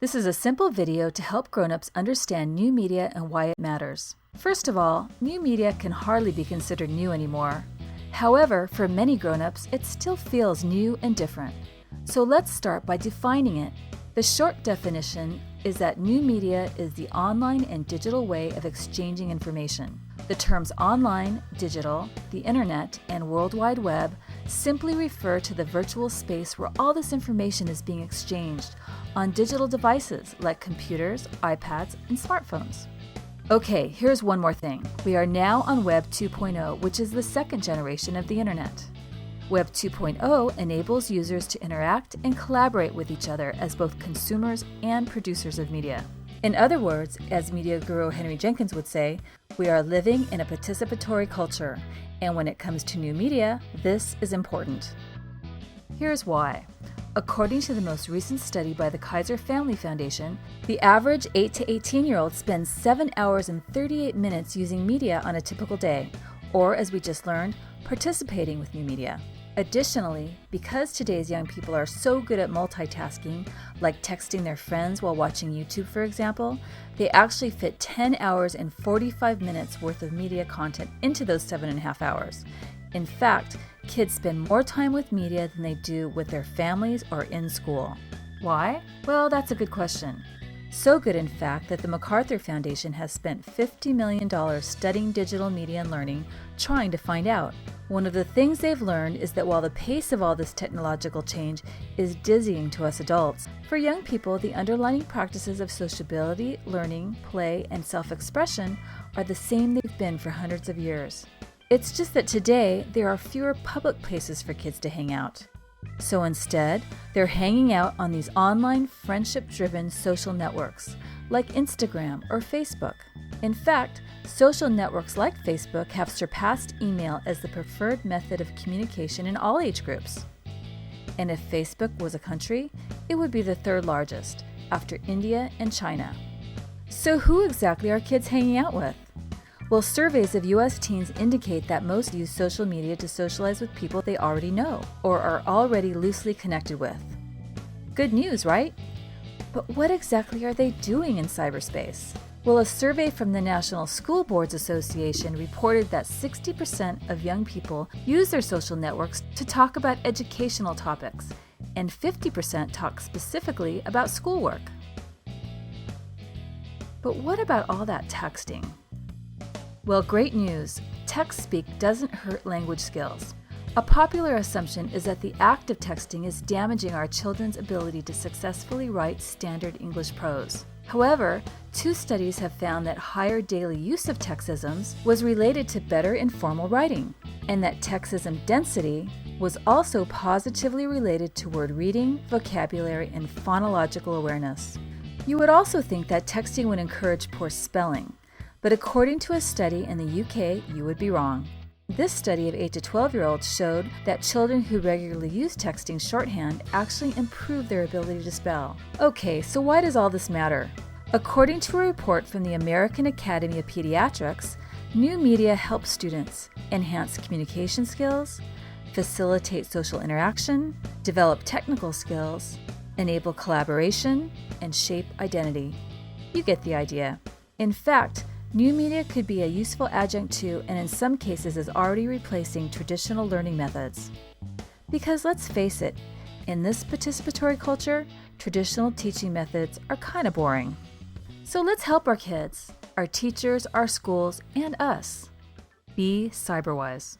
This is a simple video to help grown-ups understand new media and why it matters. First of all, new media can hardly be considered new anymore. However, for many grown-ups, it still feels new and different. So let's start by defining it. The short definition is that new media is the online and digital way of exchanging information. The terms online, digital, the internet, and World Wide Web simply refer to the virtual space where all this information is being exchanged on digital devices like computers, iPads, and smartphones. Okay, here's one more thing. We are now on Web 2.0, which is the second generation of the internet. Web 2.0 enables users to interact and collaborate with each other as both consumers and producers of media. In other words, as media guru Henry Jenkins would say, we are living in a participatory culture, and when it comes to new media, this is important. Here's why. According to the most recent study by the Kaiser Family Foundation, the average 8 to 18-year-old spends 7 hours and 38 minutes using media on a typical day, or as we just learned, participating with new media. Additionally, because today's young people are so good at multitasking, like texting their friends while watching YouTube, for example, they actually fit 10 hours and 45 minutes worth of media content into those 7.5 hours. In fact, kids spend more time with media than they do with their families or in school. Why? Well, that's a good question. So good, in fact, that the MacArthur Foundation has spent $50 million studying digital media and learning, trying to find out. One of the things they've learned is that while the pace of all this technological change is dizzying to us adults, for young people, the underlying practices of sociability, learning, play, and self-expression are the same they've been for hundreds of years. It's just that today, there are fewer public places for kids to hang out. So instead, they're hanging out on these online friendship-driven social networks like Instagram or Facebook. In fact, social networks like Facebook have surpassed email as the preferred method of communication in all age groups. And if Facebook was a country, it would be the third largest, after India and China. So who exactly are kids hanging out with? Well, surveys of U.S. teens indicate that most use social media to socialize with people they already know or are already loosely connected with. Good news, right? But what exactly are they doing in cyberspace? Well, a survey from the National School Boards Association reported that 60% of young people use their social networks to talk about educational topics, and 50% talk specifically about schoolwork. But what about all that texting? Well, great news. Text speak doesn't hurt language skills. A popular assumption is that the act of texting is damaging our children's ability to successfully write standard English prose. However, 2 studies have found that higher daily use of textisms was related to better informal writing, and that textism density was also positively related to word reading, vocabulary, and phonological awareness. You would also think that texting would encourage poor spelling, but according to a study in the UK, you would be wrong. This study of 8 to 12-year-olds showed that children who regularly use texting shorthand actually improve their ability to spell. Okay, so why does all this matter? According to a report from the American Academy of Pediatrics, new media helps students enhance communication skills, facilitate social interaction, develop technical skills, enable collaboration, and shape identity. You get the idea. In fact, new media could be a useful adjunct to, and in some cases is already replacing, traditional learning methods. Because let's face it, in this participatory culture, traditional teaching methods are kind of boring. So let's help our kids, our teachers, our schools, and us be cyberwise.